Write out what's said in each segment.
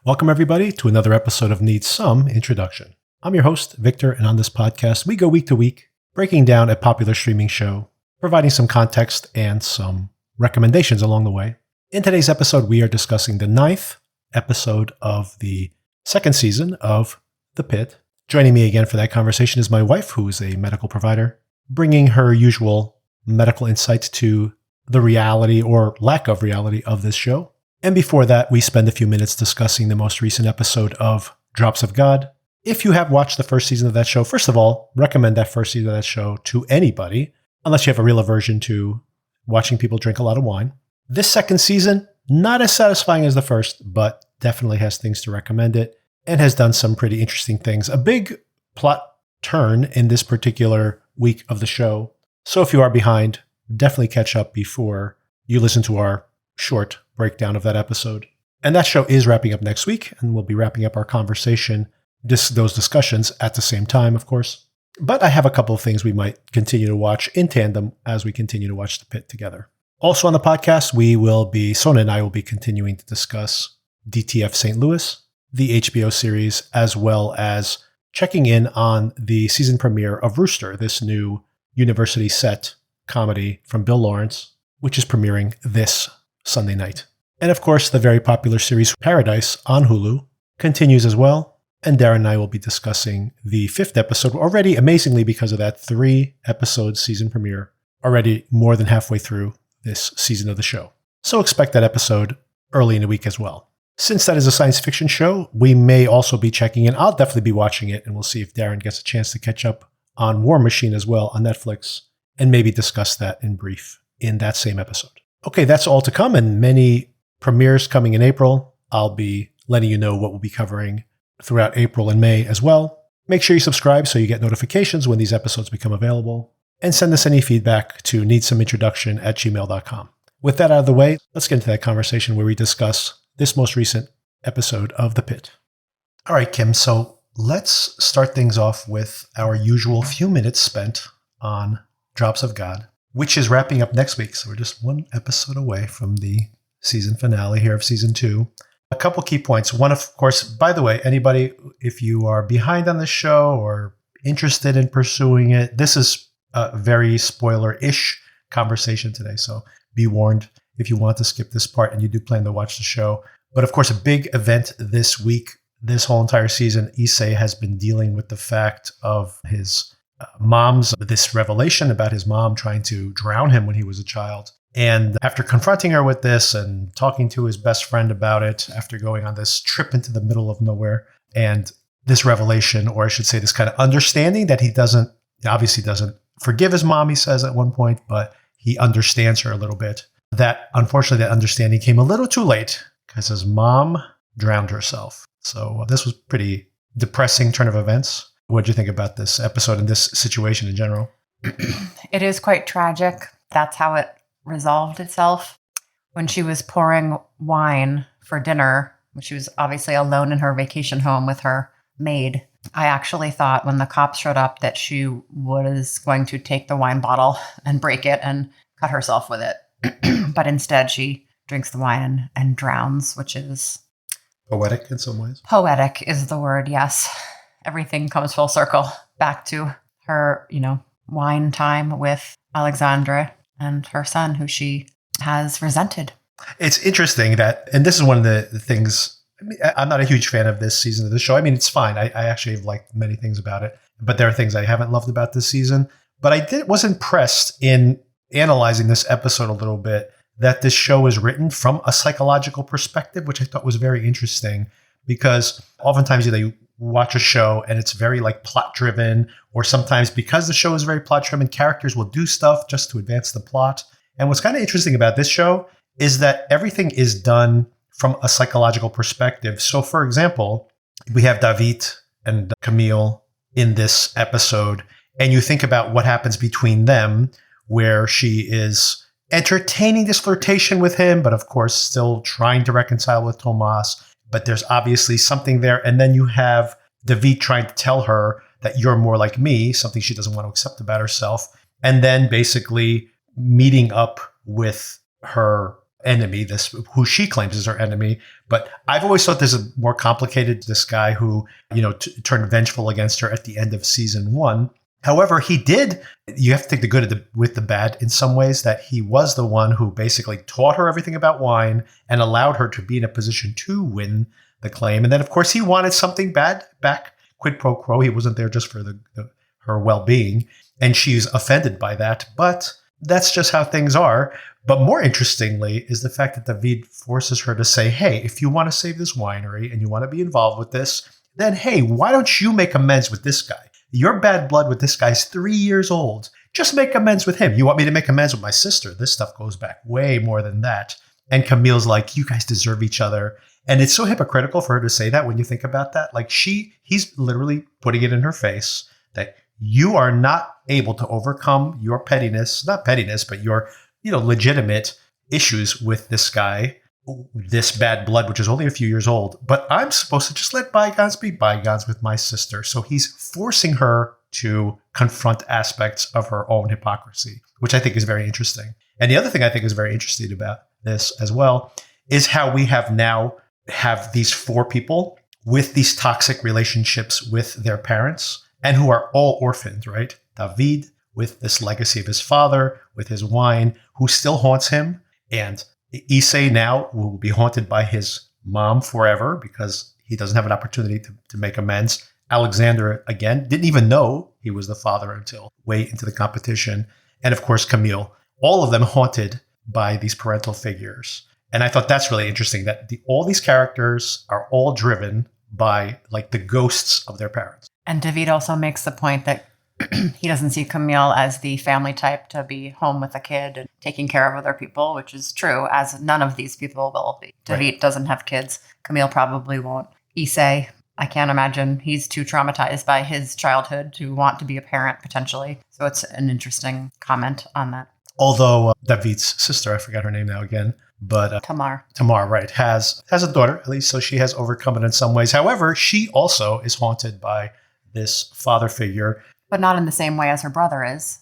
Welcome, everybody, to another episode of Needs Some Introduction. I'm your host, Victor, and on this podcast, we go week to week, breaking down a popular streaming show, providing some context and some recommendations along the way. In today's episode, we are discussing the 9th episode of the second season of The Pitt. Joining me again for that conversation is my wife, who is a medical provider, bringing her usual medical insights to the reality or lack of reality of this show. And before that, we spend a few minutes discussing the most recent episode of Drops of God. If you have watched the first season of that show, first of all, recommend that first season of that show to anybody, unless you have a real aversion to watching people drink a lot of wine. This second season, not as satisfying as the first, but definitely has things to recommend it and has done some pretty interesting things. A big plot turn in this particular week of the show. So if you are behind, definitely catch up before you listen to our short breakdown of that episode. And that show is wrapping up next week, and we'll be wrapping up our conversation, those discussions at the same time, of course. But I have a couple of things we might continue to watch in tandem as we continue to watch The Pitt together. Also on the podcast, Sona and I will be continuing to discuss DTF St. Louis, the HBO series, as well as checking in on the season premiere of Rooster, this new university set comedy from Bill Lawrence, which is premiering this Sunday night. And of course, the very popular series Paradise on Hulu continues as well. And Darren and I will be discussing the 5th episode already, amazingly, because of that 3-episode season premiere, already more than halfway through this season of the show. So expect that episode early in the week as well. Since that is a science fiction show, we may also be checking in. I'll definitely be watching it, and we'll see if Darren gets a chance to catch up on War Machine as well on Netflix, and maybe discuss that in brief in that same episode. Okay, that's all to come, and many premieres coming in April. I'll be letting you know what we'll be covering throughout April and May as well. Make sure you subscribe so you get notifications when these episodes become available, and send us any feedback to needsomintroduction@gmail.com. With that out of the way, let's get into that conversation where we discuss this most recent episode of The Pitt. All right, Kim, so let's start things off with our usual few minutes spent on Drops of God, which is wrapping up next week. So we're just one episode away from the season finale here of season 2. A couple key points. One, of course, by the way, anybody, if you are behind on the show or interested in pursuing it, this is a very spoiler-ish conversation today. So be warned if you want to skip this part and you do plan to watch the show. But of course, a big event this week, this whole entire season, Issei has been dealing with the fact of his this revelation about his mom trying to drown him when he was a child. And after confronting her with this and talking to his best friend about it, after going on this trip into the middle of nowhere, and this revelation, or I should say this kind of understanding that he obviously doesn't forgive his mom, he says at one point, but he understands her a little bit. Unfortunately, that understanding came a little too late because his mom drowned herself. So this was pretty depressing turn of events. What did you think about this episode and this situation in general? It is quite tragic. That's how it resolved itself. When she was pouring wine for dinner, when she was obviously alone in her vacation home with her maid, I actually thought when the cops showed up that she was going to take the wine bottle and break it and cut herself with it. But instead, she drinks the wine and drowns, which is... Poetic in some ways. Poetic is the word, yes. Everything comes full circle back to her, wine time with Alexandra and her son, who she has resented. It's interesting that, and this is one of the things, I'm not a huge fan of this season of the show. I mean, it's fine. I actually have liked many things about it, but there are things I haven't loved about this season. But I was impressed in analyzing this episode a little bit that this show is written from a psychological perspective, which I thought was very interesting, because oftentimes you watch a show and it's very plot driven, or sometimes because the show is very plot driven, characters will do stuff just to advance the plot. And what's kind of interesting about this show is that everything is done from a psychological perspective. So for example, we have David and Camille in this episode, and you think about what happens between them, where she is entertaining this flirtation with him, but of course still trying to reconcile with Tomas. But there's obviously something there. And then you have David trying to tell her that you're more like me, something she doesn't want to accept about herself. And then basically meeting up with her enemy, this who she claims is her enemy. But I've always thought this is more complicated. This guy who, turned vengeful against her at the end of season 1. However, he did, you have to take the good with the bad in some ways, that he was the one who basically taught her everything about wine and allowed her to be in a position to win the claim. And then, of course, he wanted something bad back, quid pro quo. He wasn't there just for her well-being. And she's offended by that. But that's just how things are. But more interestingly is the fact that David forces her to say, hey, if you want to save this winery and you want to be involved with this, then, hey, why don't you make amends with this guy? Your bad blood with this guy's 3 years old. Just make amends with him. You want me to make amends with my sister? This stuff goes back way more than that. And Camille's like, you guys deserve each other. And it's so hypocritical for her to say that when you think about that. Like he's literally putting it in her face that you are not able to overcome your pettiness, not pettiness, but your, legitimate issues with this guy, this bad blood, which is only a few years old. But I'm supposed to just let bygones be bygones with my sister. So he's forcing her to confront aspects of her own hypocrisy, which I think is very interesting. And the other thing I think is very interesting about this as well is how we have these 4 people with these toxic relationships with their parents and who are all orphaned, right? David with this legacy of his father, with his wine, who still haunts him. And Issei now will be haunted by his mom forever because he doesn't have an opportunity to make amends. Alexander, again, didn't even know he was the father until way into the competition. And of course, Camille, all of them haunted by these parental figures. And I thought that's really interesting that all these characters are all driven by like the ghosts of their parents. And David also makes the point that he doesn't see Camille as the family type to be home with a kid and taking care of other people, which is true, as none of these people will be. David doesn't have kids. Camille probably won't. Issei, I can't imagine. He's too traumatized by his childhood to want to be a parent, potentially. So it's an interesting comment on that. Although David's sister, I forgot her name now again, but Tamar, right, has a daughter, at least, so she has overcome it in some ways. However, she also is haunted by this father figure. But not in the same way as her brother is.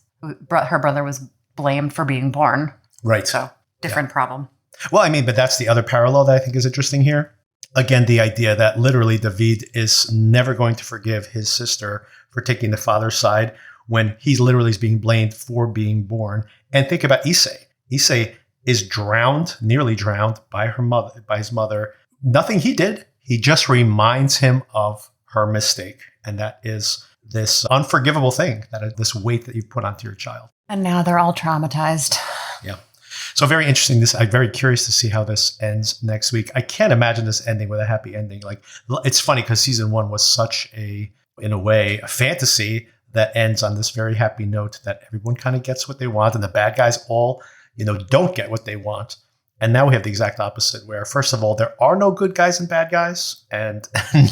Her brother was blamed for being born. Right. So different problem. Well, I mean, but that's the other parallel that I think is interesting here. Again, the idea that literally David is never going to forgive his sister for taking the father's side when he's literally being blamed for being born. And think about Issei. Issei is nearly drowned by his mother. Nothing he did. He just reminds him of her mistake. And that is this unforgivable thing, this weight that you've put onto your child. And now they're all traumatized. Yeah. So very interesting. I'm very curious to see how this ends next week. I can't imagine this ending with a happy ending. Like, it's funny because season 1 was such in a way, a fantasy that ends on this very happy note that everyone kind of gets what they want and the bad guys all, don't get what they want. And now we have the exact opposite where, first of all, there are no good guys and bad guys and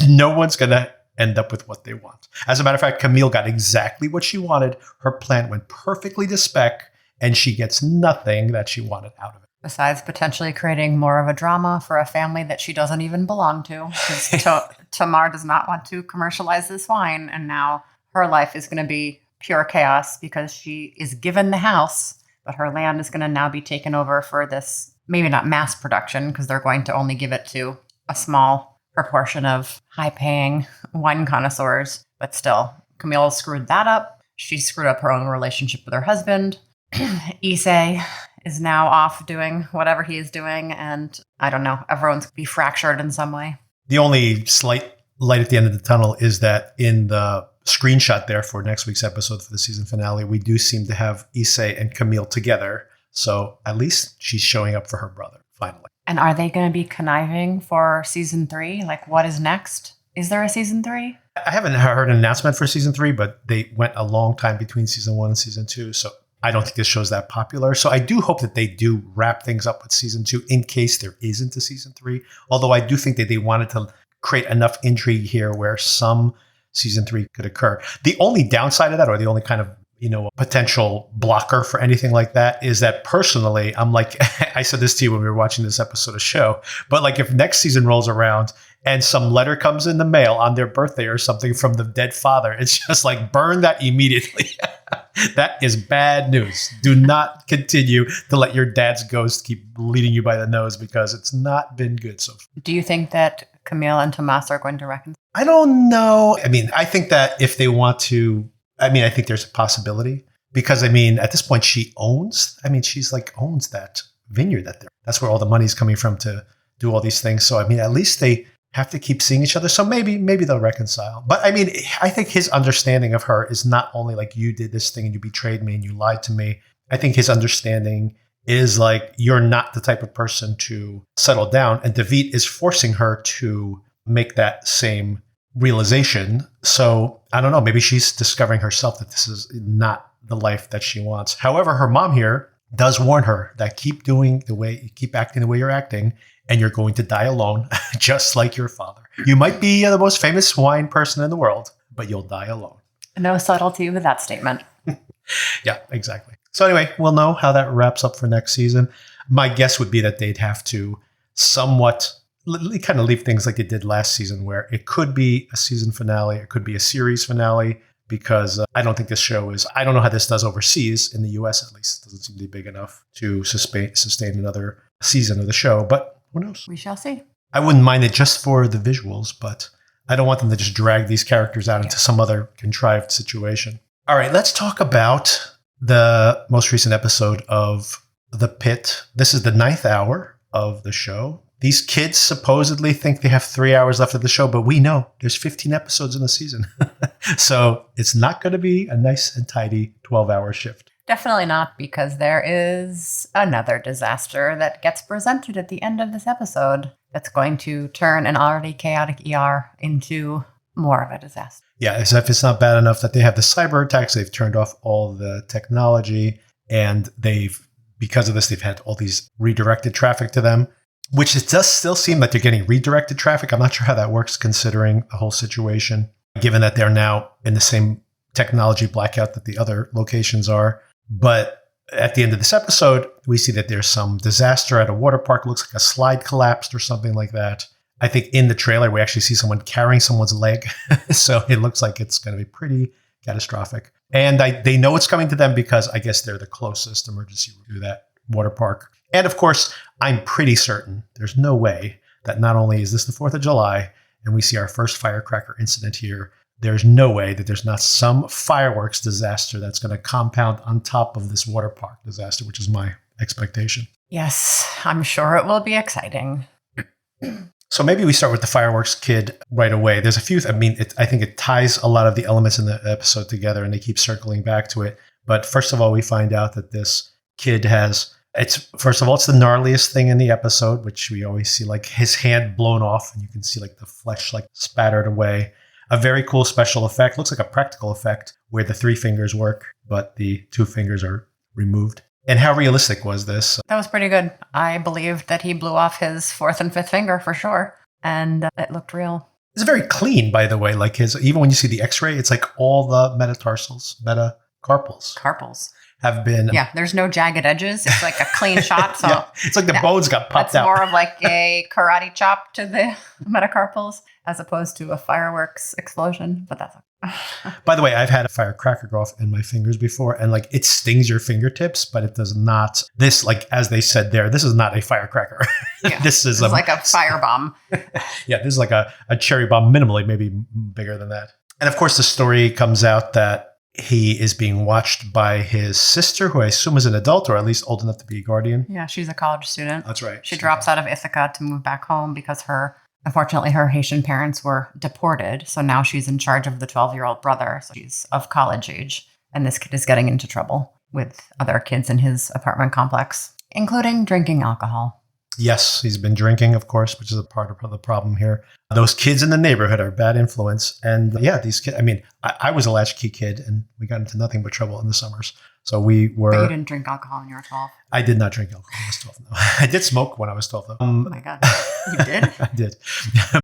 no one's going to end up with what they want. As a matter of fact, Camille got exactly what she wanted. Her plan went perfectly to spec, and she gets nothing that she wanted out of it. Besides potentially creating more of a drama for a family that she doesn't even belong to. Because Tamar does not want to commercialize this wine, and now her life is going to be pure chaos because she is given the house, but her land is going to now be taken over for this, maybe not mass production, because they're going to only give it to a small proportion of high-paying wine connoisseurs, but still, Camille screwed that up. She screwed up her own relationship with her husband. Issei is now off doing whatever he is doing, and I don't know, everyone's be fractured in some way. The only slight light at the end of the tunnel is that in the screenshot there for next week's episode for the season finale, we do seem to have Issei and Camille together. So at least she's showing up for her brother, finally. And are they going to be conniving for season 3? Like, what is next? Is there a season 3? I haven't heard an announcement for season 3, but they went a long time between season 1 and season 2. So I don't think this show's that popular. So I do hope that they do wrap things up with season 2 in case there isn't a season 3. Although I do think that they wanted to create enough intrigue here where some season 3 could occur. The only downside of that, or the only kind of potential blocker for anything like that, is that personally, I'm like, I said this to you when we were watching this episode of show, but like if next season rolls around and some letter comes in the mail on their birthday or something from the dead father, it's just like burn that immediately. That is bad news. Do not continue to let your dad's ghost keep leading you by the nose because it's not been good so far. Do you think that Camille and Tomas are going to reconcile? I don't know. I mean, I think that if they want to, I think there's a possibility because, at this point she's owns that vineyard that's where all the money's coming from to do all these things. So, at least they have to keep seeing each other. So maybe they'll reconcile. But I think his understanding of her is not only like you did this thing and you betrayed me and you lied to me. I think his understanding is like, you're not the type of person to settle down. And David is forcing her to make that same realization. So I don't know, maybe she's discovering herself that this is not the life that she wants. However, her mom here does warn her that keep acting the way you're acting, and you're going to die alone, just like your father. You might be the most famous wine person in the world, but you'll die alone. No subtlety with that statement. Yeah, exactly. So anyway, we'll know how that wraps up for next season. My guess would be that they'd have to somewhat kind of leave things like they did last season, where it could be a season finale, it could be a series finale, because I don't think this show I don't know how this does overseas, in the US at least. It doesn't seem to be big enough to sustain another season of the show, but who knows? We shall see. I wouldn't mind it just for the visuals, but I don't want them to just drag these characters out into some other contrived situation. All right, let's talk about the most recent episode of The Pitt. This is the 9th hour of the show. These kids supposedly think they have 3 hours left of the show, but we know there's 15 episodes in the season. So it's not going to be a nice and tidy 12-hour shift. Definitely not, because there is another disaster that gets presented at the end of this episode that's going to turn an already chaotic ER into more of a disaster. Yeah, as if it's not bad enough that they have the cyber attacks, they've turned off all the technology, and because of this, they've had all these redirected traffic to them, which it does still seem like they're getting redirected traffic. I'm not sure how that works considering the whole situation, given that they're now in the same technology blackout that the other locations are. But at the end of this episode, we see that there's some disaster at a water park. It looks like a slide collapsed or something like that. I think in the trailer, we actually see someone carrying someone's leg. So it looks like it's going to be pretty catastrophic. And they know it's coming to them because I guess they're the closest emergency room to that water park. And of course, I'm pretty certain there's no way that not only is this the 4th of July and we see our first firecracker incident here, there's no way that there's not some fireworks disaster that's going to compound on top of this water park disaster, which is my expectation. Yes, I'm sure it will be exciting. So maybe we start with the fireworks kid right away. There's a few, I think it ties a lot of the elements in the episode together and they keep circling back to it. But first of all, we find out that this kid it's the gnarliest thing in the episode, which we always see like his hand blown off and you can see like the flesh like spattered away. A very cool special effect. Looks like a practical effect where the 3 fingers work, but the 2 fingers are removed. And how realistic was this? That was pretty good. I believed that he blew off his 4th and 5th finger for sure. And it looked real. It's very clean, by the way. Like even when you see the x-ray, it's like all the metacarpals have been... Yeah, there's no jagged edges. It's like a clean shot. So yeah, it's like the bones got popped out. That's more of like a karate chop to the metacarpals as opposed to a fireworks explosion. But that's okay. By the way, I've had a firecracker go off in my fingers before, and like it stings your fingertips, but it does not. This, like as they said there, this is not a firecracker. Yeah, this is like a firebomb. Yeah, this is like a cherry bomb, minimally, maybe bigger than that. And of course, the story comes out that he is being watched by his sister, who I assume is an adult or at least old enough to be a guardian. Yeah, she's a college student. That's right. She drops out of Ithaca to move back home because unfortunately, her Haitian parents were deported. So now she's in charge of the 12-year-old brother. So she's of college age. And this kid is getting into trouble with other kids in his apartment complex, including drinking alcohol. Yes, he's been drinking, of course, which is a part of the problem here. Those kids in the neighborhood are a bad influence. And yeah, these kids, I was a latchkey kid and we got into nothing but trouble in the summers. So we were... But you didn't drink alcohol when you were 12? I did not drink alcohol when I was 12, no. I did smoke when I was 12, though. Oh my God. You did? I did.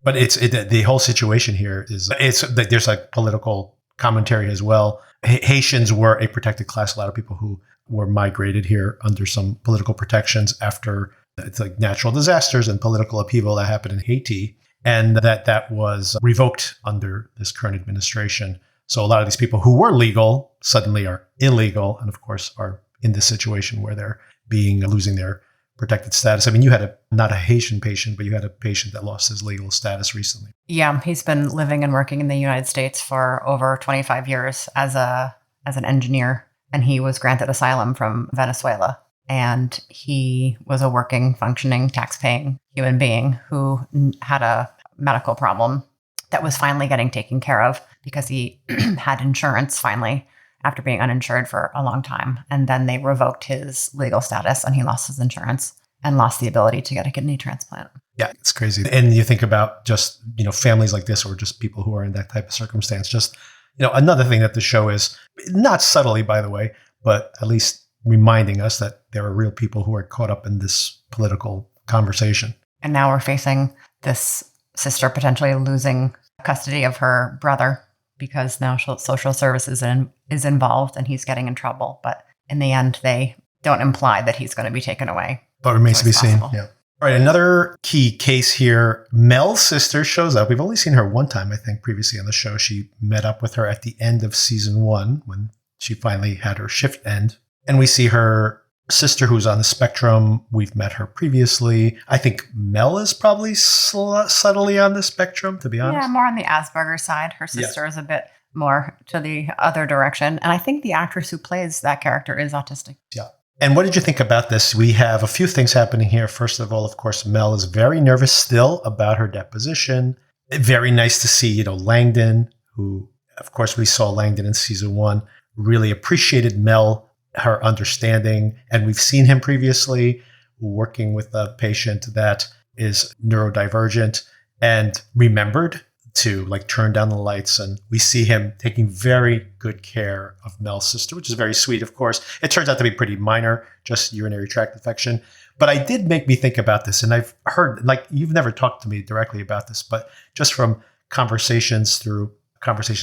But the whole situation here there's like political commentary as well. Haitians were a protected class. A lot of people who were migrated here under some political protections after it's like natural disasters and political upheaval that happened in Haiti. and that was revoked under this current administration. So a lot of these people who were legal suddenly are illegal, and of course are in this situation where they're losing their protected status. I mean, you had not a Haitian patient, but you had a patient that lost his legal status recently. Yeah, he's been living and working in the United States for over 25 years as an engineer, and he was granted asylum from Venezuela. And he was a working, functioning, tax-paying human being who had a medical problem that was finally getting taken care of because he had insurance finally after being uninsured for a long time. And then they revoked his legal status and he lost his insurance and lost the ability to get a kidney transplant. Yeah, it's crazy. And you think about just, families like this or just people who are in that type of circumstance. Just, another thing that the show is, not subtly, by the way, but at least reminding us that there are real people who are caught up in this political conversation. And now we're facing this sister potentially losing custody of her brother because now social services is involved and he's getting in trouble. But in the end, they don't imply that he's going to be taken away. But remains to be seen. Yeah. All right. Another key case here. Mel's sister shows up. We've only seen her one time, I think, previously on the show. She met up with her at the end of season 1 when she finally had her shift end. And we see her sister who's on the spectrum. We've met her previously. I think Mel is probably subtly on the spectrum, to be honest. Yeah, more on the Asperger side. Her sister is a bit more to the other direction. And I think the actress who plays that character is autistic. Yeah. And what did you think about this? We have a few things happening here. First of all, of course, Mel is very nervous still about her deposition. Very nice to see, Langdon, who, of course, we saw Langdon in season 1, really appreciated Mel, her understanding. And we've seen him previously working with a patient that is neurodivergent and remembered to turn down the lights. And we see him taking very good care of Mel's sister, which is very sweet, of course. It turns out to be pretty minor, just urinary tract infection. But I did make me think about this. And I've heard, you've never talked to me directly about this, but just from conversations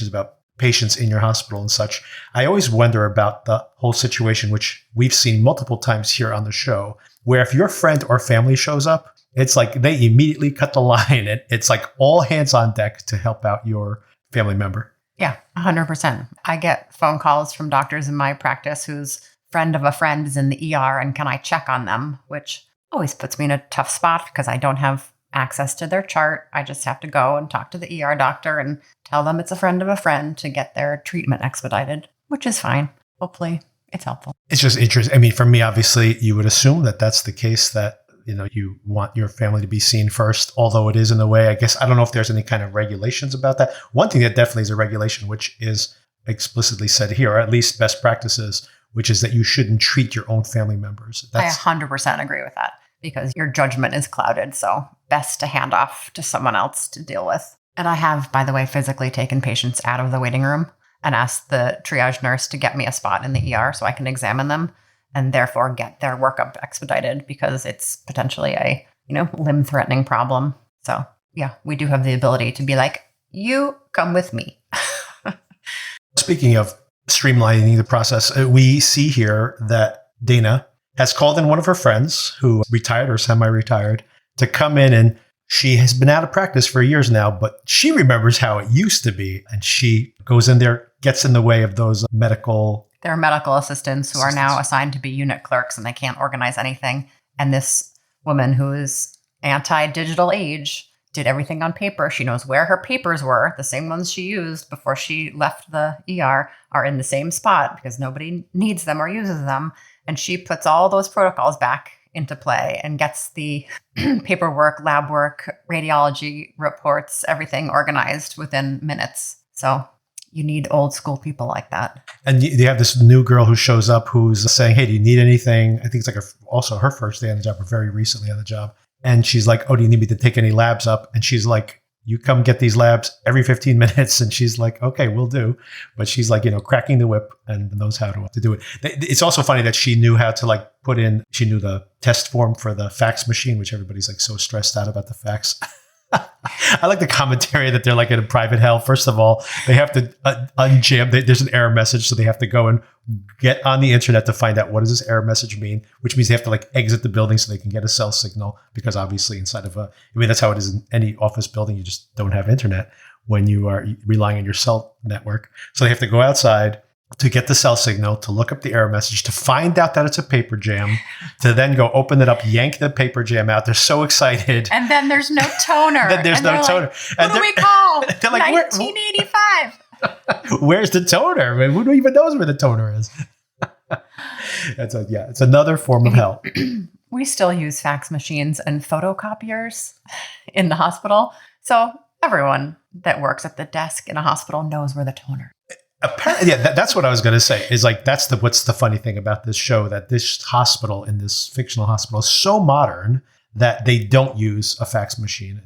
about patients in your hospital and such, I always wonder about the whole situation, which we've seen multiple times here on the show, where if your friend or family shows up, it's like they immediately cut the line. It's like all hands on deck to help out your family member. Yeah, 100%. I get phone calls from doctors in my practice whose friend of a friend is in the ER and can I check on them, which always puts me in a tough spot because I don't have access to their chart. I just have to go and talk to the ER doctor and tell them it's a friend of a friend to get their treatment expedited, which is fine. Hopefully it's helpful. It's just interesting. I mean, for me, obviously, you would assume that that's the case, that you want your family to be seen first, although it is in a way, I guess, I don't know if there's any kind of regulations about that. One thing that definitely is a regulation, which is explicitly said here, or at least best practices, which is that you shouldn't treat your own family members. I 100% agree with that because your judgment is clouded. So best to hand off to someone else to deal with. And I have, by the way, physically taken patients out of the waiting room and asked the triage nurse to get me a spot in the ER so I can examine them and therefore get their workup expedited because it's potentially a, limb-threatening problem. So yeah, we do have the ability to be like, you come with me. Speaking of streamlining the process, we see here that Dana has called in one of her friends who retired or semi-retired to come in, and she has been out of practice for years now, but she remembers how it used to be. And she goes in there, gets in the way of those They're medical assistants who are now assigned to be unit clerks and they can't organize anything. And this woman who is anti-digital age did everything on paper. She knows where her papers were. The same ones she used before she left the ER are in the same spot because nobody needs them or uses them. And she puts all those protocols back into play and gets the paperwork, lab work, radiology reports, everything organized within minutes. So you need old school people like that. And you have this new girl who shows up who's saying, hey, do you need anything? I think it's also her first day on the job or very recently on the job. And she's like, oh, do you need me to take any labs up? And she's like, you come get these labs every 15 minutes. And she's like, okay, we'll do. But she's like, cracking the whip and knows how to do it. It's also funny that she knew how to she knew the test form for the fax machine, which everybody's so stressed out about the fax. I like the commentary that they're like in a private hell. First of all, they have to unjam. There's an error message, so they have to go and get on the internet to find out what does this error message mean, which means they have to like exit the building so they can get a cell signal, because obviously inside of that's how it is in any office building. You just don't have internet when you are relying on your cell network. So they have to go outside to get the cell signal, to look up the error message, to find out that it's a paper jam, to then go open it up, yank the paper jam out. They're so excited. And then there's no toner. Then there's no toner. Like, what do we call? They're like, 1985. Where's the toner? I mean, who even knows where the toner is? It's another form of hell. We still use fax machines and photocopiers in the hospital. So everyone that works at the desk in a hospital knows where the toner is. Apparently, that's what I was going to say. Is like what's the funny thing about this show, that this hospital, in this fictional hospital, is so modern that they don't use a fax machine.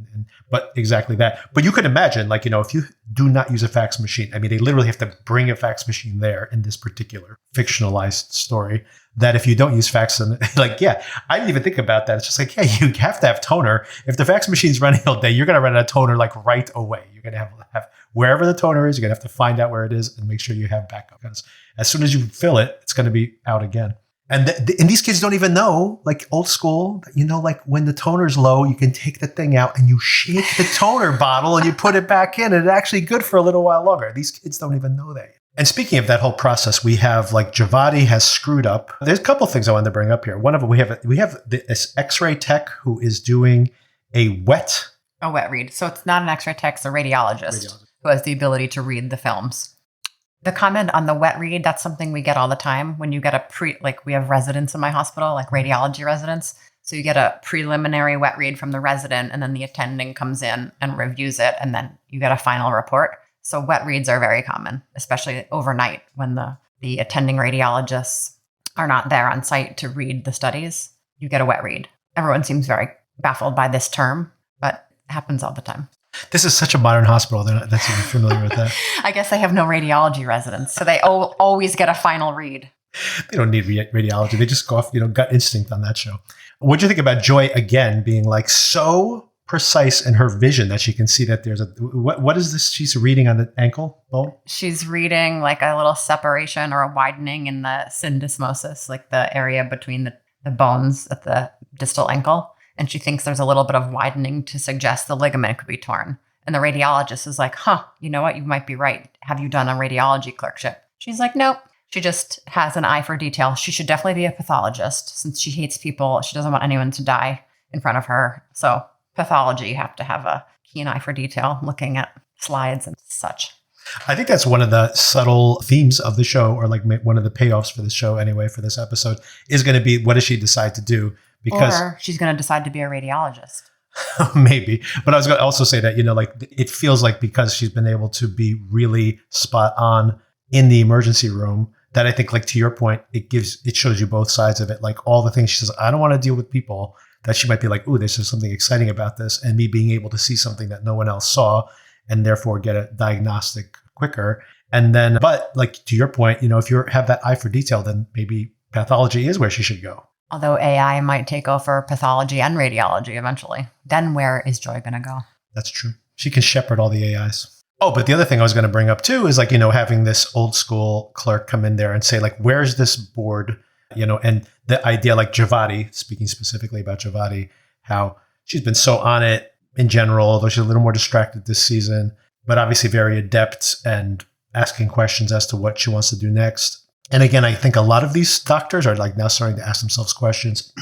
But exactly that. But you could imagine, like, if you do not use a fax machine, I mean, they literally have to bring a fax machine there in this particular fictionalized story. That if you don't use fax, and I didn't even think about that. It's just like, you have to have toner. If the fax machine's running all day, you're going to run out of toner like right away. You're going to have wherever the toner is, you're going to have to find out where it is and make sure you have backup. Because as soon as you fill it, it's going to be out again. And these kids don't even know, like old school, like when the toner's low, you can take the thing out and you shake the toner bottle and you put it back in, and it's actually good for a little while longer. These kids don't even know that. And speaking of that whole process, we have like Javadi has screwed up. There's a couple of things I wanted to bring up here. One of them, we have this X-ray tech who is doing a wet read. So it's not an X-ray tech, it's a radiologist who has the ability to read the films. The comment on the wet read, that's something we get all the time when you get we have residents in my hospital, like radiology residents. So you get a preliminary wet read from the resident, and then the attending comes in and reviews it, and then you get a final report. So wet reads are very common, especially overnight when the attending radiologists are not there on site to read the studies. You get a wet read. Everyone seems very baffled by this term, but it happens all the time. This is such a modern hospital. They're not that's even familiar with that. I guess they have no radiology residents, so they always get a final read. They don't need radiology. They just go off, gut instinct on that show. What do you think about Joy, again, being like so precise in her vision that she can see that there's what is this she's reading on the ankle bone? She's reading like a little separation or a widening in the syndesmosis, like the area between the bones at the distal ankle. And she thinks there's a little bit of widening to suggest the ligament could be torn. And the radiologist is like, you know what? You might be right. Have you done a radiology clerkship? She's like, nope. She just has an eye for detail. She should definitely be a pathologist since she hates people. She doesn't want anyone to die in front of her. So pathology, you have to have a keen eye for detail, looking at slides and such. I think that's one of the subtle themes of the show, or like one of the payoffs for the show anyway, for this episode, is going to be, what does she decide to do? Because she's going to decide to be a radiologist. Maybe. But I was going to also say that, it feels like because she's been able to be really spot on in the emergency room, that I think, like, to your point, it shows you both sides of it. Like all the things she says, I don't want to deal with people, that she might be like, ooh, there's something exciting about this. And me being able to see something that no one else saw and therefore get a diagnostic quicker. And then, but like to your point, if you have that eye for detail, then maybe pathology is where she should go. Although AI might take over pathology and radiology eventually. Then where is Joy going to go? That's true. She can shepherd all the AIs. Oh, but the other thing I was going to bring up too is like, having this old school clerk come in there and say like, where's this board? And the idea, like Javadi, speaking specifically about Javadi, how she's been so on it in general, although she's a little more distracted this season, but obviously very adept and asking questions as to what she wants to do next. And again, I think a lot of these doctors are like now starting to ask themselves questions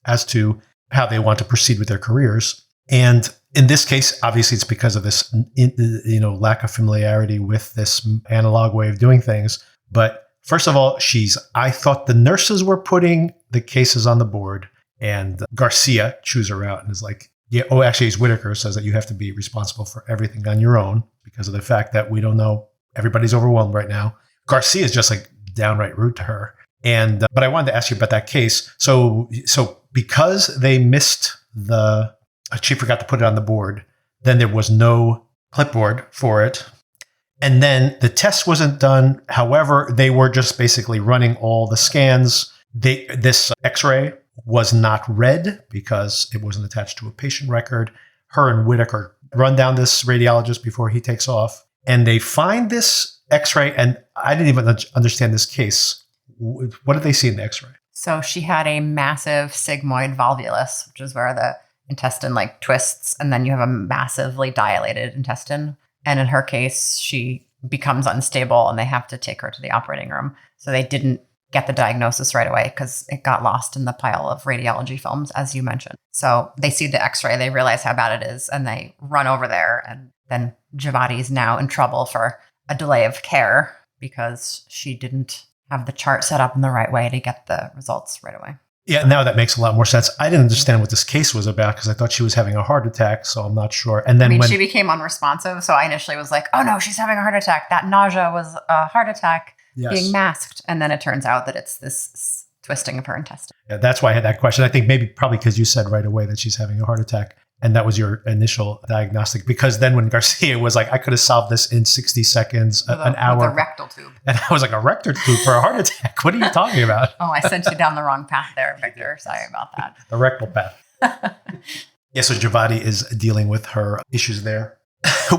as to how they want to proceed with their careers. And in this case, obviously it's because of this, lack of familiarity with this analog way of doing things. But first of all, I thought the nurses were putting the cases on the board, and Garcia chews her out and is like, it's Whitaker says that you have to be responsible for everything on your own because of the fact that we don't know. Everybody's overwhelmed right now. Garcia is just like downright rude to her. And but I wanted to ask you about that case. So because they missed she forgot to put it on the board, then there was no clipboard for it. And then the test wasn't done. However, they were just basically running all the scans. This X-ray was not read because it wasn't attached to a patient record. Her and Whitaker run down this radiologist before he takes off. And they find this x-ray. And I didn't even understand this case. What did they see in the x-ray? So she had a massive sigmoid volvulus, which is where the intestine like twists. And then you have a massively dilated intestine. And in her case, she becomes unstable and they have to take her to the operating room. So they didn't get the diagnosis right away because it got lost in the pile of radiology films, as you mentioned. So they see the x-ray, they realize how bad it is, and they run over there. And then Javati's now in trouble for a delay of care because she didn't have the chart set up in the right way to get the results right away. Yeah, now that makes a lot more sense. I didn't understand what this case was about because I thought she was having a heart attack, so I'm not sure. And then she became unresponsive, so I initially was like, oh no, she's having a heart attack. That nausea was a heart attack being masked. And then it turns out that it's this twisting of her intestine. Yeah, that's why I had that question. I think probably because you said right away that she's having a heart attack. And that was your initial diagnostic. Because then when Garcia was like, I could have solved this in 60 seconds, an hour. With a rectal tube. And I was like, a rectal tube for a heart attack? What are you talking about? Oh, I sent you down the wrong path there, Victor. Sorry about that. The rectal path. Yeah, so Javati is dealing with her issues there.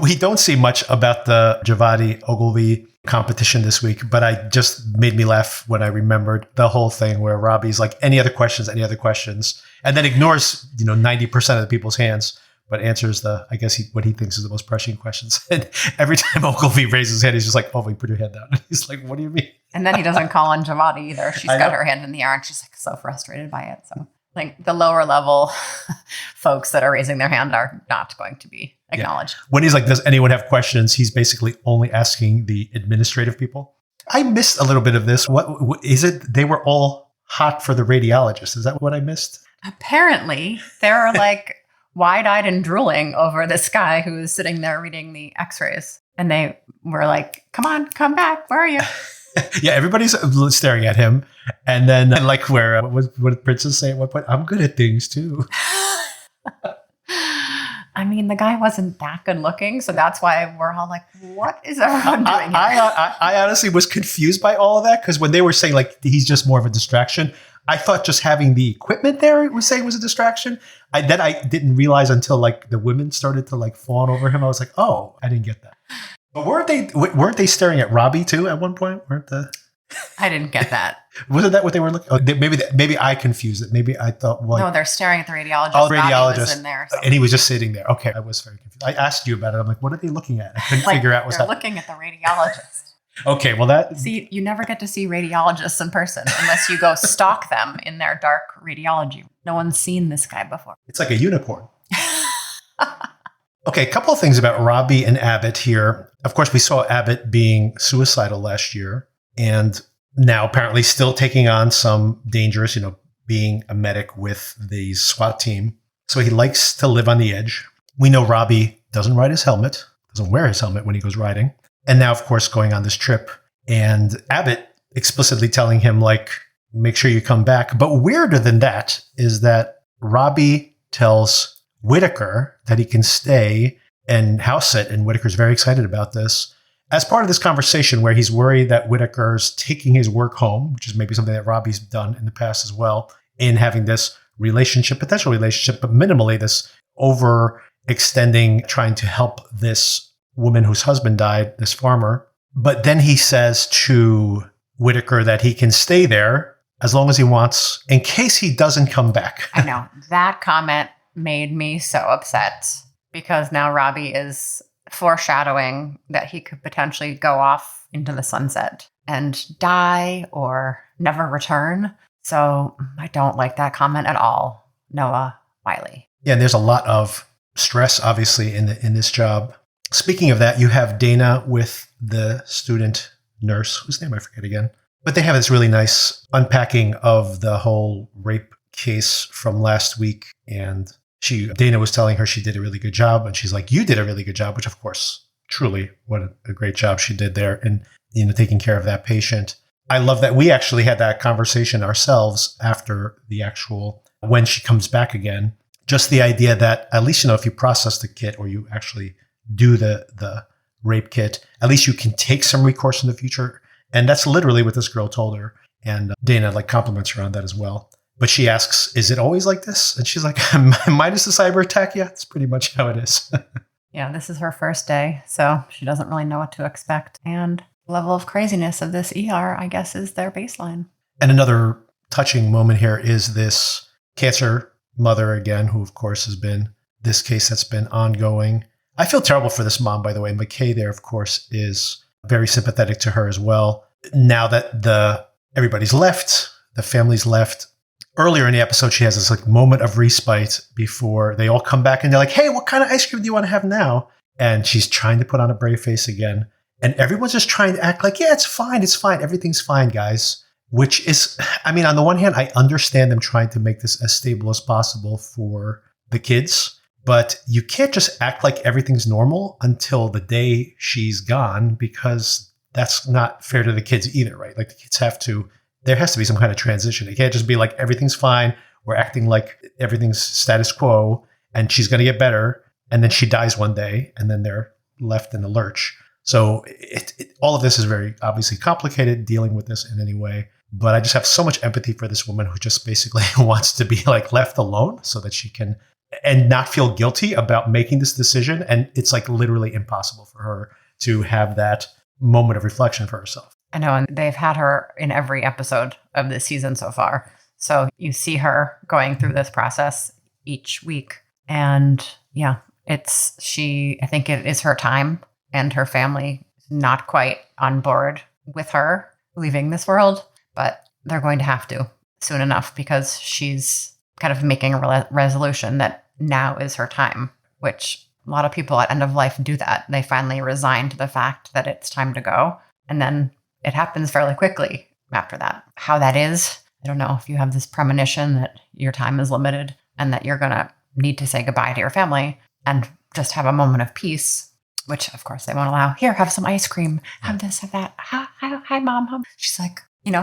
We don't see much about the Javati-Ogilvy competition this week, but I just made me laugh when I remembered the whole thing where Robbie's like, any other questions, and then ignores, 90% of the people's hands, but answers what he thinks is the most pressing questions. And every time Ogilvy raises his hand, he's just like, Ogilvy, put your hand down. He's like, what do you mean? And then he doesn't call on Javati either. She's got her hand in the air and she's like so frustrated by it. So like the lower level folks that are raising their hand are not going to be acknowledged. Yeah. When he's like, does anyone have questions? He's basically only asking the administrative people. I missed a little bit of this. What is it? They were all hot for the radiologist. Is that what I missed? Apparently they're like wide-eyed and drooling over this guy who is sitting there reading the x-rays. And they were like, come on, come back. Where are you? Yeah, everybody's staring at him. And then like what did Princess say at one point? I'm good at things too. I mean, the guy wasn't that good looking. So that's why we're all like, what is everyone doing here? I honestly was confused by all of that because when they were saying like he's just more of a distraction, I thought just having the equipment there was a distraction. I didn't realize until like the women started to like fawn over him. I was like, oh, I didn't get that. But weren't they staring at Robbie too at one point? I didn't get that. Wasn't that what they were looking? Oh, maybe I confused it. Maybe I thought, well, no, they're staring at the radiologist. Oh, the radiologist was in there, and he was just sitting there. Okay, I was very confused. I asked you about it. I'm like, what are they looking at? I couldn't figure out what's happening. They're looking at the radiologist. Okay, well see, you never get to see radiologists in person unless you go stalk them in their dark radiology. No one's seen this guy before. It's like a unicorn. Okay, a couple of things about Robbie and Abbott here. Of course, we saw Abbott being suicidal last year and now apparently still taking on some dangerous, being a medic with the SWAT team. So he likes to live on the edge. We know Robbie doesn't ride his helmet, doesn't wear his helmet when he goes riding. And now, of course, going on this trip. And Abbott explicitly telling him, like, make sure you come back. But weirder than that is that Robbie tells Whitaker that he can stay and house sit, and Whitaker's very excited about this, as part of this conversation where he's worried that Whitaker's taking his work home, which is maybe something that Robbie's done in the past as well, in having this potential relationship, but minimally this overextending, trying to help this woman whose husband died, this farmer. But then he says to Whitaker that he can stay there as long as he wants, in case he doesn't come back. I know. That comment made me so upset because now Robbie is foreshadowing that he could potentially go off into the sunset and die or never return. So I don't like that comment at all. Noah Wiley. Yeah, and there's a lot of stress, obviously, in this job. Speaking of that, you have Dana with the student nurse, whose name I forget again. But they have this really nice unpacking of the whole rape case from last week. And Dana was telling her she did a really good job. And she's like, you did a really good job, which of course, truly, what a great job she did there in taking care of that patient. I love that we actually had that conversation ourselves after the actual, when she comes back again. Just the idea that at least, if you process the kit or you actually do the rape kit, at least you can take some recourse in the future. And that's literally what this girl told her. And Dana compliments her on that as well. But she asks, is it always like this? And she's like, minus the cyber attack? Yeah, that's pretty much how it is. Yeah, this is her first day, so she doesn't really know what to expect. And the level of craziness of this ER, I guess, is their baseline. And another touching moment here is this cancer mother again, who of course has been this case that's been ongoing. I feel terrible for this mom, by the way. McKay there, of course, is very sympathetic to her as well. Now that everybody's left, the family's left. Earlier in the episode, she has this like moment of respite before they all come back and they're like, hey, what kind of ice cream do you want to have now? And she's trying to put on a brave face again. And everyone's just trying to act like, yeah, it's fine. Everything's fine, guys. Which is, I mean, on the one hand, I understand them trying to make this as stable as possible for the kids. But you can't just act like everything's normal until the day she's gone, because that's not fair to the kids either, right? Like the kids there has to be some kind of transition. It can't just be like, everything's fine. We're acting like everything's status quo and she's going to get better. And then she dies one day and then they're left in the lurch. So all of this is very obviously complicated, dealing with this in any way. But I just have so much empathy for this woman who just basically wants to be like left alone so that she can and not feel guilty about making this decision. And it's like literally impossible for her to have that moment of reflection for herself. I know, and they've had her in every episode of this season so far. So you see her going through this process each week. And yeah, I think it is her time, and her family is not quite on board with her leaving this world, but they're going to have to soon enough, because she's kind of making a resolution that now is her time, which a lot of people at end of life do that. They finally resign to the fact that it's time to go. And then it happens fairly quickly after that. How that is, I don't know. If you have this premonition that your time is limited and that you're going to need to say goodbye to your family and just have a moment of peace, which of course they won't allow. Here, have some ice cream. Have this, have that. Hi, mom. She's like,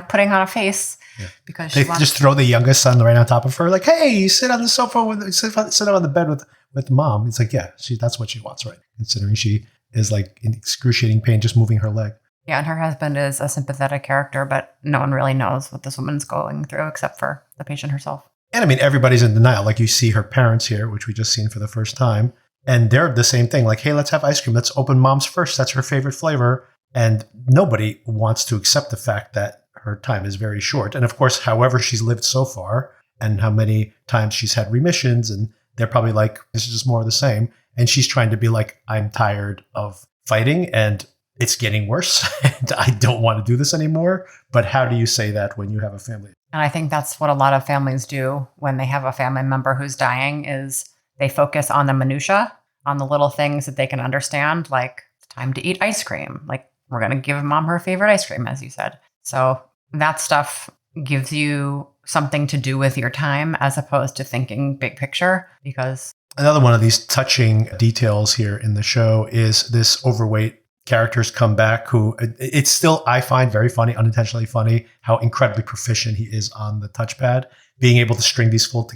putting on a face because they just throw the youngest son right on top of her. Like, hey, sit on the sofa sit on the bed with mom. It's like, yeah, that's what she wants, right? Considering she is like in excruciating pain, just moving her leg. Yeah, and her husband is a sympathetic character, but no one really knows what this woman's going through except for the patient herself. And I mean, everybody's in denial. Like you see her parents here, which we just seen for the first time. And they're the same thing. Like, hey, let's have ice cream. Let's open mom's first. That's her favorite flavor. And nobody wants to accept the fact that her time is very short. And of course, however she's lived so far and how many times she's had remissions, and they're probably like, this is just more of the same. And she's trying to be like, I'm tired of fighting and it's getting worse and I don't want to do this anymore. But how do you say that when you have a family? And I think that's what a lot of families do when they have a family member who's dying, is they focus on the minutia, on the little things that they can understand, like it's time to eat ice cream. Like, we're going to give mom her favorite ice cream, as you said. So that stuff gives you something to do with your time as opposed to thinking big picture. Because another one of these touching details here in the show is this overweight characters come back who it's still, I find very funny, unintentionally funny, how incredibly proficient he is on the touchpad, being able to string these full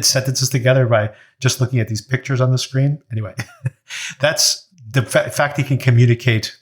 sentences together by just looking at these pictures on the screen. Anyway, that's the fact he can communicate,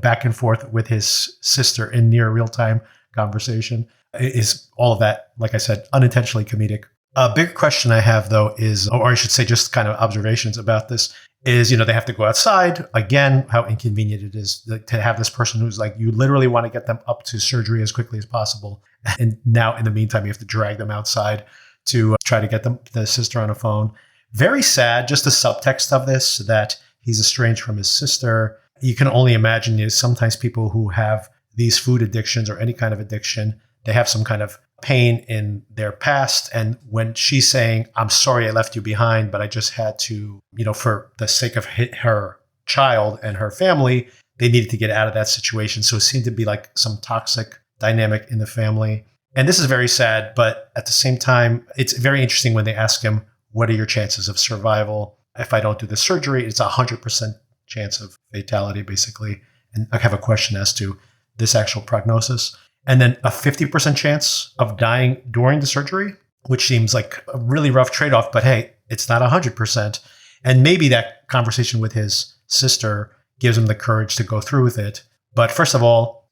back and forth with his sister in near real-time conversation is all of that, like I said, unintentionally comedic. A bigger question I have, though, is, or I should say just kind of observations about this, is, they have to go outside. Again, how inconvenient it is to have this person who's like, you literally want to get them up to surgery as quickly as possible. And now, in the meantime, you have to drag them outside to try to get the sister on a phone. Very sad, just the subtext of this, that he's estranged from his sister. You can only imagine, sometimes people who have these food addictions or any kind of addiction, they have some kind of pain in their past. And when she's saying, I'm sorry I left you behind, but I just had to, for the sake of her child and her family, they needed to get out of that situation. So it seemed to be like some toxic dynamic in the family. And this is very sad, but at the same time, it's very interesting when they ask him, what are your chances of survival? If I don't do the surgery, it's 100% chance of fatality, basically. And I have a question as to this actual prognosis. And then a 50% chance of dying during the surgery, which seems like a really rough trade-off, but hey, it's not 100%. And maybe that conversation with his sister gives him the courage to go through with it. But first of all,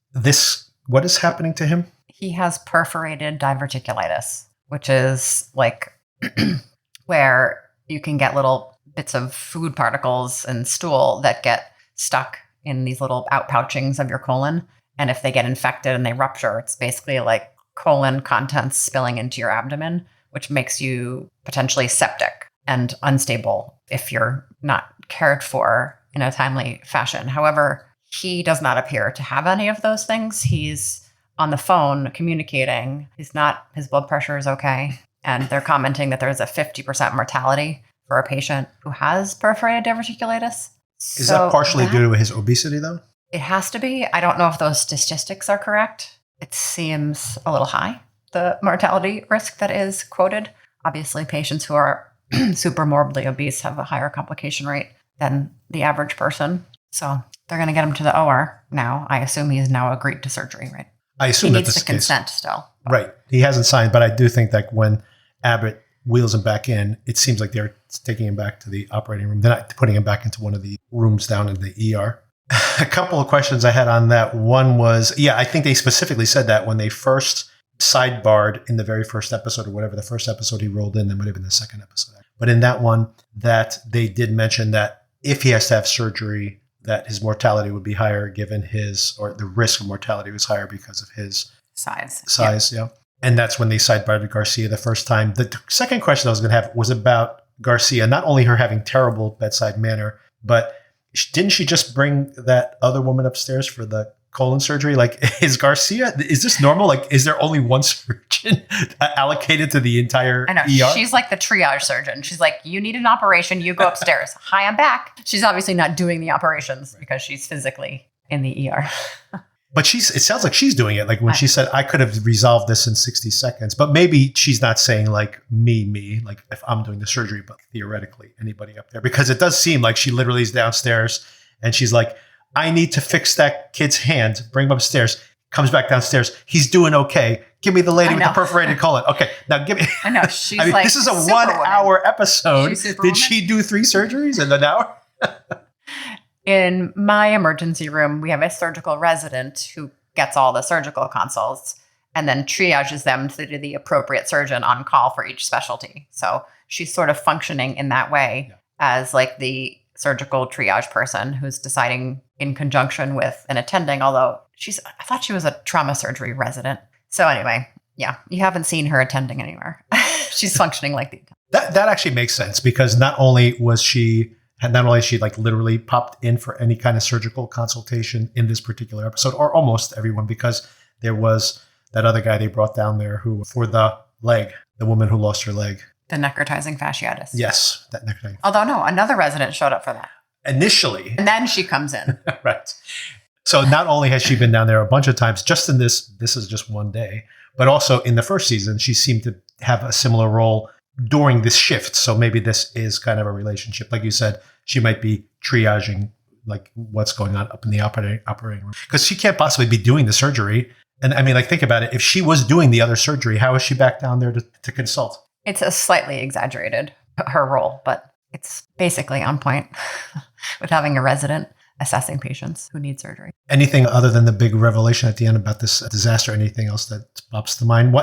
what is happening to him? He has perforated diverticulitis, which is like where you can get little bits of food particles and stool that get stuck in these little outpouchings of your colon. And if they get infected and they rupture, it's basically like colon contents spilling into your abdomen, which makes you potentially septic and unstable if you're not cared for in a timely fashion. However, he does not appear to have any of those things. He's on the phone communicating. His blood pressure is okay. And they're commenting that there's a 50% mortality for a patient who has perforated diverticulitis. Is that partially due to his obesity, though? It has to be. I don't know if those statistics are correct. It seems a little high, the mortality risk that is quoted. Obviously, patients who are super morbidly obese have a higher complication rate than the average person. So they're going to get him to the OR now. I assume he's now agreed to surgery, right? I assume he needs to consent still. Right. He hasn't signed, but I do think that when Abbott wheels him back in, it seems like they're taking him back to the operating room. They're not putting him back into one of the rooms down in the ER. A couple of questions I had on that. One was, I think they specifically said that when they first sidebarred in the very first episode or whatever, the first episode he rolled in, that might have been the second episode. But in that one, that they did mention that if he has to have surgery, that his mortality would be higher given or the risk of mortality was higher because of his size. Yeah. And that's when they sidebarred Garcia the first time. The second question I was going to have was about Garcia, not only her having terrible bedside manner, but didn't she just bring that other woman upstairs for the colon surgery? Like, is this normal? Like, is there only one surgeon allocated to the entire I know. ER? She's like the triage surgeon. She's like, you need an operation, you go upstairs. Hi, I'm back. She's obviously not doing the operations because she's physically in the ER. But it sounds like she's doing it. Like when she said, I could have resolved this in 60 seconds, but maybe she's not saying like me, like if I'm doing the surgery, but theoretically anybody up there, because it does seem like she literally is downstairs and she's like, I need to fix that kid's hand, bring him upstairs, comes back downstairs. He's doing okay. Give me the lady with the perforated colon. Okay. Now give me. I know. She's like, this is a 1 hour episode. Did she do 3 surgeries in an hour? In my emergency room, we have a surgical resident who gets all the surgical consults and then triages them to the appropriate surgeon on call for each specialty. So she's sort of functioning in that way as like the surgical triage person who's deciding in conjunction with an attending, although I thought she was a trauma surgery resident. So anyway, you haven't seen her attending anywhere. She's functioning like the That actually makes sense because not only she like literally popped in for any kind of surgical consultation in this particular episode, or almost everyone, because there was that other guy they brought down there who, for the leg, the woman who lost her leg. The necrotizing fasciitis. Yes, that necrotizing. Although no, another resident showed up for that. Initially. And then she comes in. Right. So not only has she been down there a bunch of times, just in this is just one day, but also in the first season, she seemed to have a similar role during this shift. So maybe this is kind of a relationship. Like you said, she might be triaging like what's going on up in the operating room because she can't possibly be doing the surgery. And I mean, like, think about it. If she was doing the other surgery, how is she back down there to consult? It's a slightly exaggerated, her role, but it's basically on point with having a resident assessing patients who need surgery. Anything other than the big revelation at the end about this disaster? Anything else that pops to mind?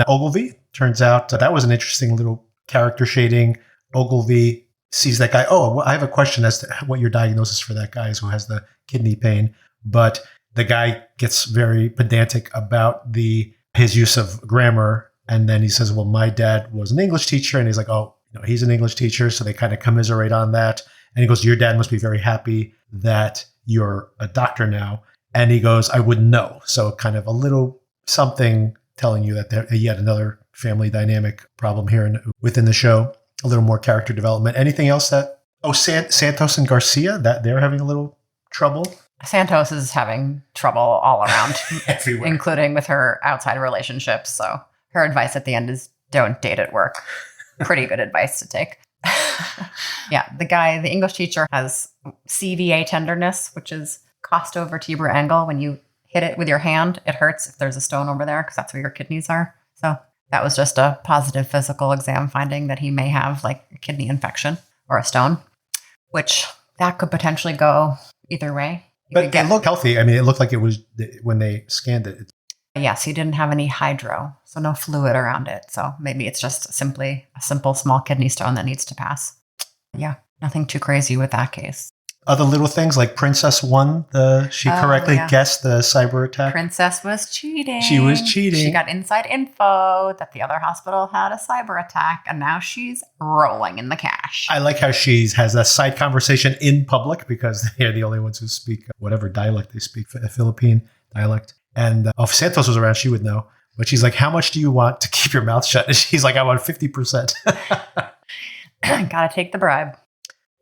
Ogilvy, turns out that was an interesting little character shading. Ogilvy sees that guy. Oh, well, I have a question as to what your diagnosis for that guy is who has the kidney pain. But the guy gets very pedantic about his use of grammar. And then he says, well, my dad was an English teacher. And he's like, oh, he's an English teacher. So they kind of commiserate on that. And he goes, your dad must be very happy that you're a doctor now. And he goes, I wouldn't know. So kind of a little something telling you that there's yet another family dynamic problem here within the show. A little more character development. Anything else Santos and Garcia, that they're having a little trouble? Santos is having trouble all around, everywhere, including with her outside relationships. So her advice at the end is don't date at work. Pretty good advice to take. Yeah, the English teacher has CVA tenderness, which is costovertebral angle. When you hit it with your hand, it hurts if there's a stone over there because that's where your kidneys are. So that was just a positive physical exam finding that he may have like a kidney infection or a stone, which that could potentially go either way. But it looked healthy. I mean, it looked like it was when they scanned it. Yes, he didn't have any hydro, so no fluid around it. So maybe it's just simply a simple small kidney stone that needs to pass. Yeah. Nothing too crazy with that case. Other little things like Princess won she correctly guessed the cyber attack. Princess was cheating. She was cheating. She got inside info that the other hospital had a cyber attack, and now she's rolling in the cash. I like how she has a side conversation in public because they're the only ones who speak whatever dialect they speak, a Philippine dialect. And if Santos was around, she would know. But she's like, how much do you want to keep your mouth shut? And she's like, I want 50%. Gotta take the bribe.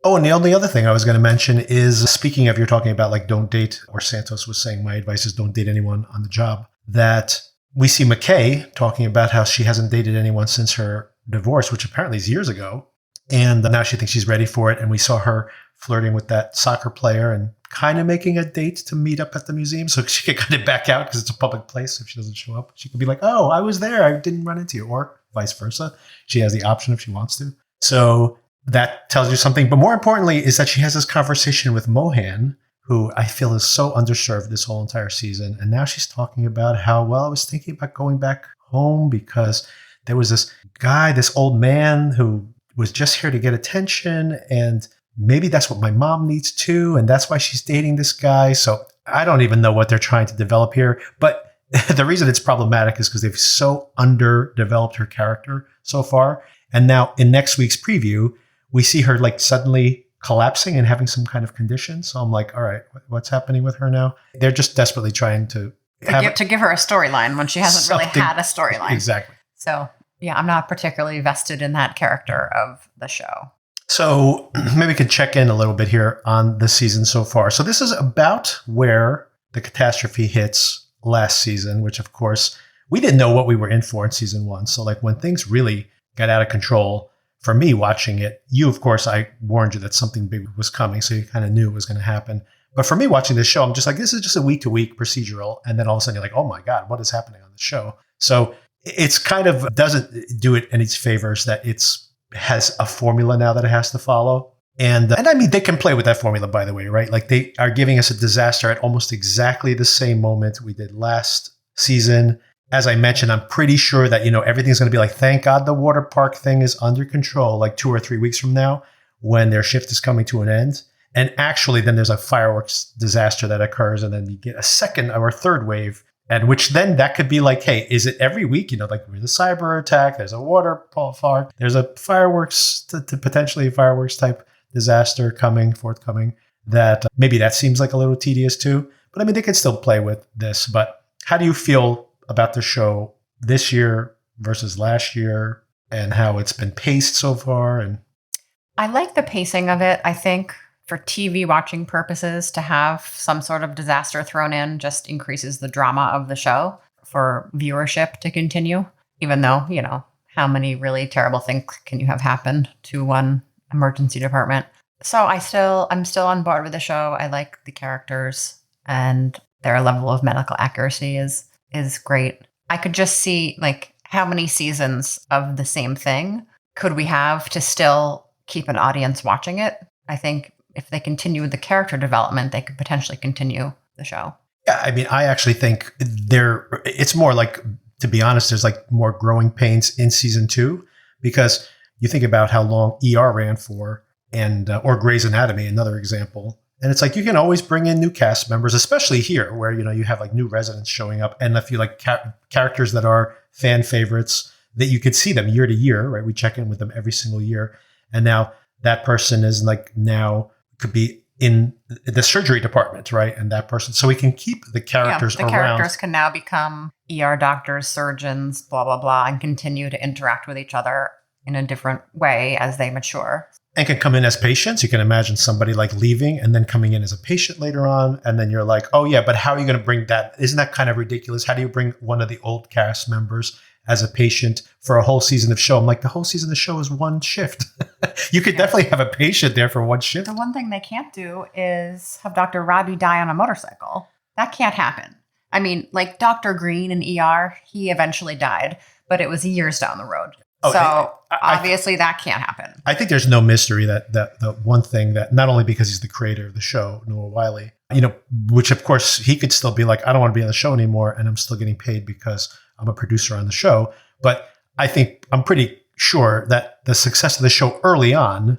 Oh, and the only other thing I was going to mention is, speaking of, you're talking about like don't date, or Santos was saying my advice is don't date anyone on the job, that we see McKay talking about how she hasn't dated anyone since her divorce, which apparently is years ago. And now she thinks she's ready for it. And we saw her flirting with that soccer player and kind of making a date to meet up at the museum so she could kind of back out because it's a public place. If she doesn't show up, she could be like, oh, I was there. I didn't run into you, or vice versa. She has the option if she wants to. So that tells you something. But more importantly is that she has this conversation with Mohan, who I feel is so underserved this whole entire season. And now she's talking about how, well, I was thinking about going back home because there was this guy, this old man who was just here to get attention. And maybe that's what my mom needs too. And that's why she's dating this guy. So I don't even know what they're trying to develop here. But the reason it's problematic is because they've so underdeveloped her character so far. And now in next week's preview, we see her like suddenly collapsing and having some kind of condition. So I'm like, all right, what's happening with her now? They're just desperately trying to give her a storyline when she hasn't really had a storyline. Exactly. So yeah, I'm not particularly vested in that character of the show. So maybe we could check in a little bit here on the season so far. So this is about where the catastrophe hits last season, which of course we didn't know what we were in for in season 1. So like when things really got out of control, for me watching it, of course, I warned you that something big was coming. So you kind of knew it was going to happen. But for me watching this show, I'm just like, this is just a week-to-week procedural. And then all of a sudden you're like, oh my God, what is happening on the show? So it's kind of doesn't do it any favors that has a formula now that it has to follow. And I mean, they can play with that formula, by the way, right? Like they are giving us a disaster at almost exactly the same moment we did last season. As I mentioned, I'm pretty sure that, everything's going to be like, thank God the Waterpark thing is under control, like 2 or 3 weeks from now when their shift is coming to an end. And actually, then there's a fireworks disaster that occurs, and then you get a second or a third wave, and which then that could be like, hey, is it every week? Like with a cyber attack, there's a Waterpark, there's a fireworks, potentially a fireworks type disaster forthcoming, that maybe that seems like a little tedious too. But I mean, they could still play with this. But how do you feel about the show this year versus last year and how it's been paced so far? And I like the pacing of it. I think for TV watching purposes, to have some sort of disaster thrown in just increases the drama of the show for viewership to continue, even though, how many really terrible things can you have happened to one emergency department? So I'm still on board with the show. I like the characters, and their level of medical accuracy is great. I could just see like how many seasons of the same thing could we have to still keep an audience watching it. I think if they continue with the character development, they could potentially continue the show. Yeah, I mean, I actually think it's more like, to be honest, there's like more growing pains in season 2, because you think about how long ER ran for, and or Grey's Anatomy, another example. And it's like you can always bring in new cast members, especially here where, you have like new residents showing up. And if you like characters that are fan favorites, that you could see them year to year, right? We check in with them every single year. And now that person is like now could be in the surgery department, right? And that person, so we can keep the characters around. The characters can now become ER doctors, surgeons, blah, blah, blah, and continue to interact with each other in a different way as they mature. And can come in as patients. You can imagine somebody like leaving and then coming in as a patient later on. And then you're like, oh yeah, but how are you going to bring that? Isn't that kind of ridiculous? How do you bring one of the old cast members as a patient for a whole season of show? I'm like, the whole season of show is one shift. You could definitely have a patient there for one shift. The one thing they can't do is have Dr. Robbie die on a motorcycle. That can't happen. I mean, like Dr. Green in ER, he eventually died, but it was years down the road. Oh, so obviously that can't happen. I think there's no mystery that the one thing that, not only because he's the creator of the show, Noah Wiley, which of course he could still be like, I don't want to be on the show anymore, and I'm still getting paid because I'm a producer on the show. But I think I'm pretty sure that the success of the show early on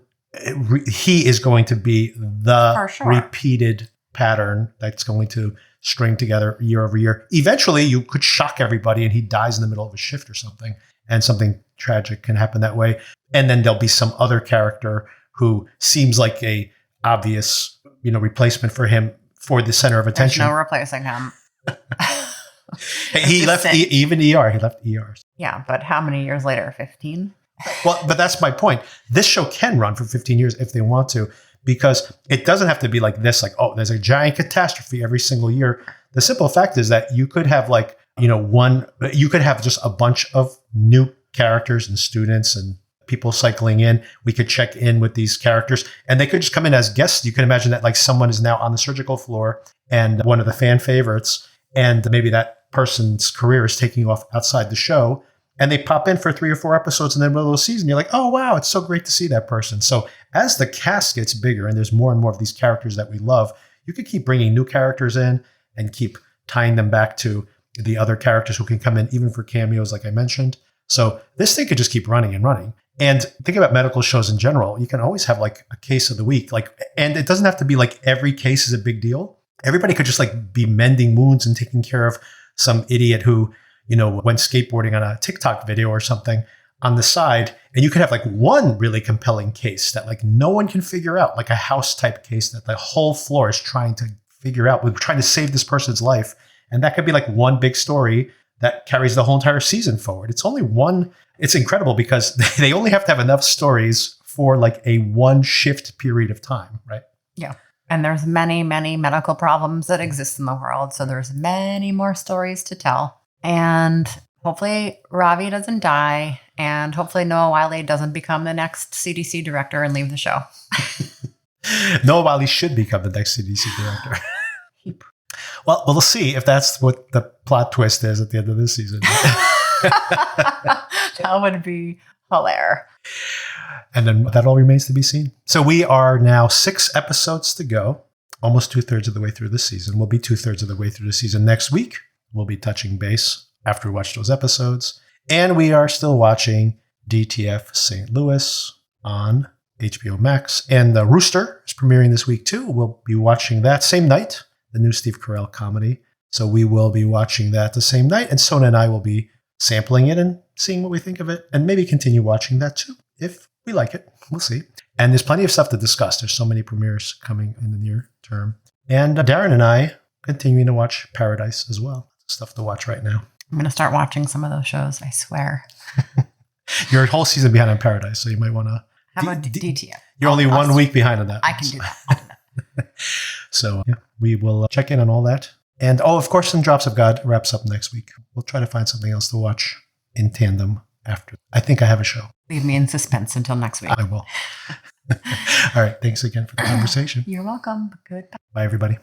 he is going to be the For sure. repeated pattern that's going to string together year over year. Eventually, you could shock everybody and he dies in the middle of a shift or something, and something tragic can happen that way. And then there'll be some other character who seems like a obvious, replacement for him for the center of attention. There's no replacing him. He left even ER. He left ER. Yeah, but how many years later? 15? Well, but that's my point. This show can run for 15 years if they want to, because it doesn't have to be like this, like, oh, there's a giant catastrophe every single year. The simple fact is that you could have you could have just a bunch of new characters and students and people cycling in. We could check in with these characters and they could just come in as guests. You can imagine that like someone is now on the surgical floor and one of the fan favorites, and maybe that person's career is taking off outside the show. And they pop in for 3 or 4 episodes in the middle of the season. You're like, oh, wow, it's so great to see that person. So as the cast gets bigger and there's more and more of these characters that we love, you could keep bringing new characters in and keep tying them back to the other characters who can come in, even for cameos, like I mentioned. So this thing could just keep running and running. And think about medical shows in general. You can always have like a case of the week, and it doesn't have to be like every case is a big deal. Everybody could just like be mending wounds and taking care of some idiot who, went skateboarding on a TikTok video or something on the side. And you could have like one really compelling case that like no one can figure out, like a house type case that the whole floor is trying to figure out. We're trying to save this person's life. And that could be like one big story that carries the whole entire season forward. It's only one. It's incredible because they only have to have enough stories for like a 1 shift period of time, right? Yeah. And there's many, many medical problems that exist in the world. So there's many more stories to tell. And hopefully Robbie doesn't die. And hopefully Noah Wiley doesn't become the next CDC director and leave the show. Noah Wiley should become the next CDC director. Well, we'll see if that's what the plot twist is at the end of this season. That would be hilarious. And then that all remains to be seen. So we are now 6 episodes to go, almost 2/3 of the way through the season. We'll be 2/3 of the way through the season next week. We'll be touching base after we watch those episodes. And we are still watching DTF St. Louis on HBO Max. And The Rooster is premiering this week too. We'll be watching that same night, the new Steve Carell comedy. So we will be watching that the same night. And Sona and I will be sampling it and seeing what we think of it, and maybe continue watching that too, if we like it. We'll see. And there's plenty of stuff to discuss. There's so many premieres coming in the near term. And Darren and I continuing to watch Paradise as well. Stuff to watch right now. I'm going to start watching some of those shows, I swear. You're a whole season behind on Paradise, so you might want to... How about DTF? You're only 1 week behind on that. I can do that. So yeah, we will check in on all that. And of course, Some Drops of God wraps up next week. We'll try to find something else to watch in tandem after. I think I have a show. Leave me in suspense until next week. I will. All right. Thanks again for the conversation. You're welcome. Goodbye. Bye, everybody.